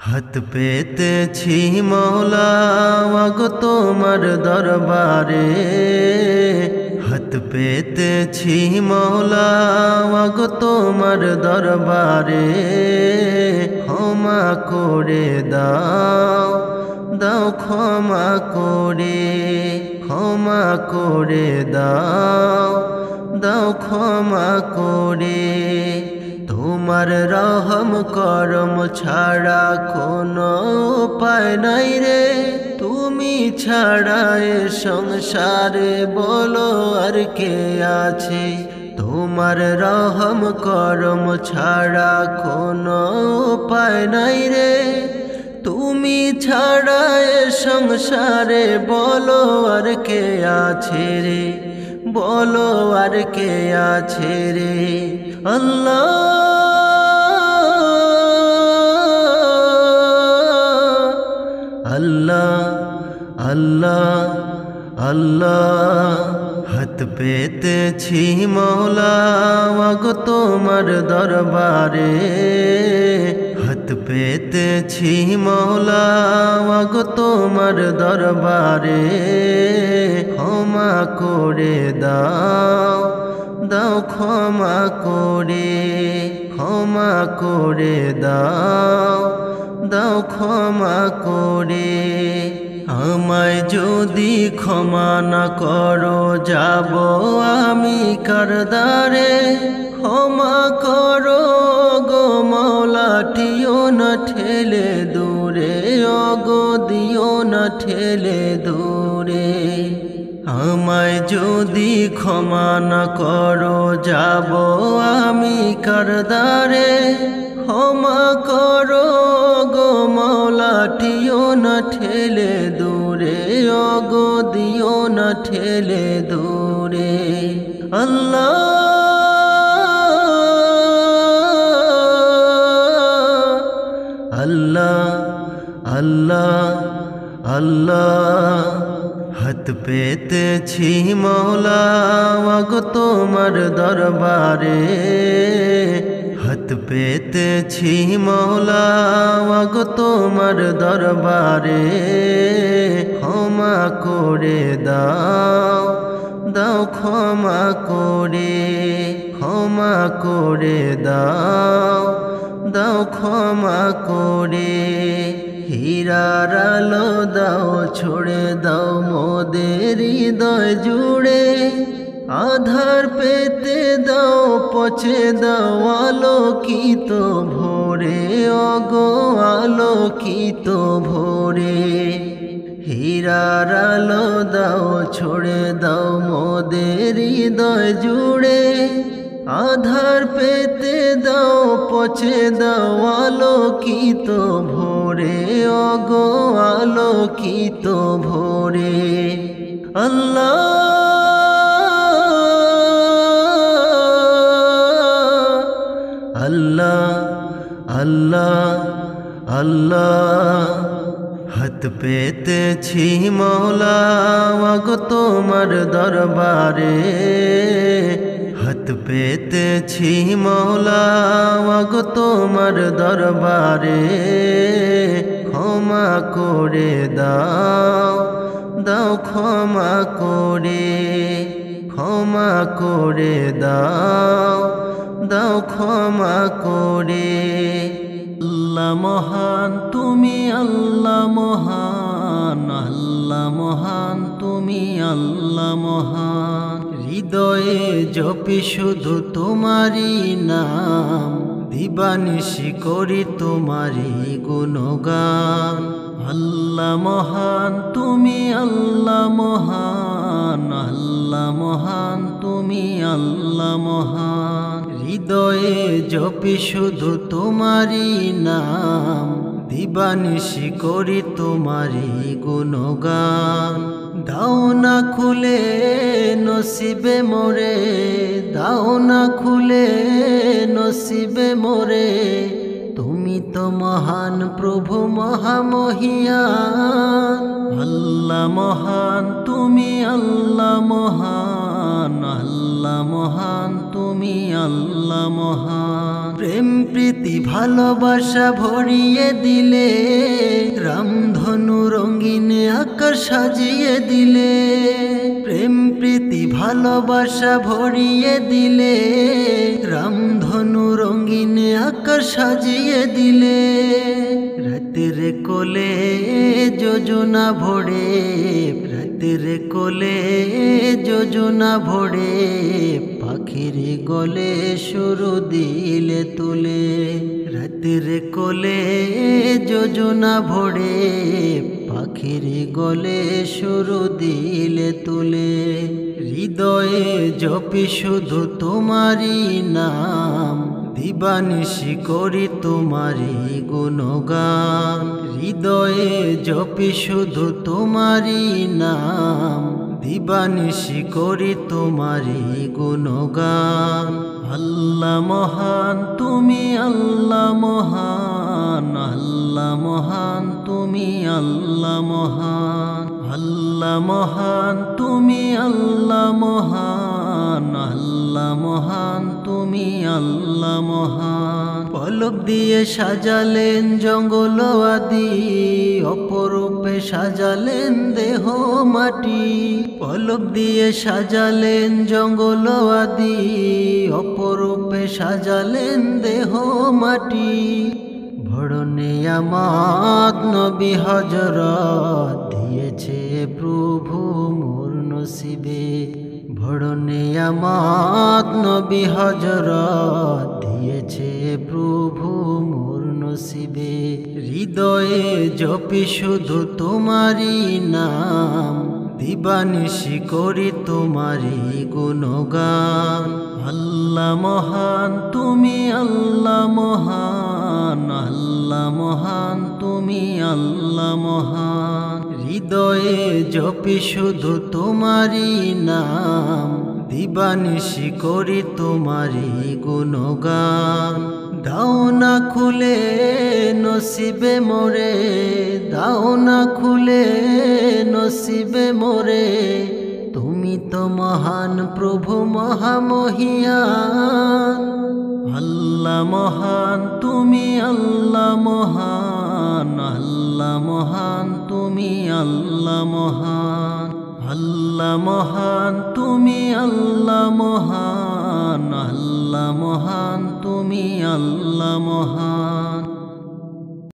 হাত পেতেছি মৌলা ওয়াগো তোমার দরবারে, হাত পেতেছি মৌলা ওয়াগো তোমার দরবারে। ক্ষমা করে দাও, দাও ক্ষমা করে, ক্ষমা করে দাও, দাও ক্ষমা করে। তোমার রহম করম ছাড়া কোনো উপায় নাই রে, তুমি ছাড়া এ সংসারে বলো আর কে আছে। তোমার রহম করম ছাড়া কোনো উপায় নাই রে, তুমি ছাড়া এ সংসারে বলো আর কে আছে রে, বলো আর কে আছে রে। আল্লাহ আল্লাহ আল্লাহ আল্লাহ, হাত পেতেছি মৌলা ওয়াগো তোমার দরবারে, হাত পেতেছি মৌলা ওয়াগো তোমার দরবারে। ক্ষমা করে দাও, দাও ক্ষমা করে, ক্ষমা করে দাও, দাও ক্ষমা করে। আমায় যদি ক্ষমা না করো যাব আমি কারদারে। ক্ষমা করো গো মৌলাটিও না ঠেলে দূরে, অগো দিও না ঠেলে দূরে। আমায় যদি ক্ষমা না করো যাব আমি কারদারে। ক্ষমা করো গো মৌলাটিও না ঠেলে দূরে, অগো দিও না ঠেলে দূরে। আল্লাহ আল্লাহ আল্লাহ আল্লাহ, হাত পেতেছি মৌলা ওয়াগো তোমার দরবারে, হাত পেতেছি মৌলা ওয়াগো তোমার দরবারে। ক্ষমা করে দাও, দাও ক্ষমা করে, ক্ষমা করে দাও, দাও ক্ষমা করে। হীরার আলো দাও ছড়ে দাও মোদের হৃদয় জুড়ে, আধার পেতে দাও পচে দাও আলোকিত ভোরে, অগো আলোকিত ভোরে। হীরার আলো দাও ছড়ে দাও মোদের হৃদয় জুড়ে, আধার পেতে দাও পচে দাও আলোকিত ভোরে, অগো আলোকিত ভোরে। আল্লাহ আল্লাহ আল্লাহ আল্লাহ, হাত পেতেছি মৌলা ওয়াগো তোমার দরবারে, হাত পেতেছি মৌলা ওয়াগো তোমার দরবারে। ক্ষমা করে দাও, দাও ক্ষমা করে, ক্ষমা করে দাও, দাও ক্ষমা করে। আল্লাহ মহান তুমি, আল্লাহ মহান, আল্লাহ মহান তুমি, আল্লাহ মহান। হৃদয়ে জপি শুধু তোমারি নাম, দিবানিশি করি তোমারি গুণগান। আল্লাহ মহান তুমি, আল্লাহ মহান, আল্লাহ মহান তুমি, আল্লাহ মহান। হৃদয়ে জপি শুধু তোমারি নাম, দিবানিশি করি তোমারি গুণগান। দাও না খুলে নসিবে মোরে, দাও না খুলে নসিবে মোরে। তুমি তো মহান প্রভু মহামহিয়ান। আল্লাহ মহান তুমি, আল্লাহ মহান, আল্লাহ মহান তুমি, আল্লাহ মহান। প্রেম প্রীতি ভালোবাসা ভরিয়ে দিলে, রামধনু রঙিন আকাশ সাজিয়ে দিলে। প্রেম প্রীতি ভালোবাসা ভরিয়ে দিলে, রামধনু রঙিন আকাশ সাজিয়ে দিলে। রাতের কোলে যোজনা ভরে, রাতের কোলে যোজনা ভরে, পাখির গলে সুর দিলে তুলে। রাতের কোলে যোজনা ভরে, পাখির গলে সুর দিলে তুলে। হৃদয়ে জপি শুধু তোমারি নাম, দিবানিশি করি তোমারি গুণগান। হৃদয়ে জপি শুধু তোমারি নাম, দিবানিশি করি তোমারি গুণগান। আল্লাহ মহান তুমি, আল্লাহ মহান, আল্লাহ মহান তুমি, আল্লাহ মহান। আল্লাহ মহান তুমি, আল্লাহ মহান, আল্লাহ মহান তুমি, আল্লাহ মহান। পলক দিয়ে সাজালেন জঙ্গল আদি, অপরূপে সাজালেন দেহ মাটি। পলক দিয়ে সাজালেন জঙ্গল আদি, অপরূপে সাজালেন দেহ মাটি। বড় নেয়ামত নবী হযরত দিয়েছে প্রভু মোর নসিবে। বড় নেয়ামত নবী হযরত দিয়েছে প্রভু মোর নসিবে। হৃদয়ে জপি শুধু তোমারি নাম, দিবানিশি করি তোমারি গুণগান। আল্লাহ মহান তুমি, আল্লাহ মহান, আল্লাহ মহান তুমি, আল্লাহ মহান। হৃদয়ে জপি শুধু তোমারি নাম, দিবানিশি করি তোমারি গুণগান। দাও না খুলে নসিবে মোরে, দাও না খুলে নসিবে মোরে। তুমি তো মহান প্রভু মহামহিয়ান। আল্লাহ মহান তুমি, আল্লাহ মহান, আল্লাহ মহান তুমি, আল্লাহ মহান। আল্লাহ মহান তুমি, আল্লাহ মহান, আল্লাহ মহান তুমি, আল্লাহ মহান।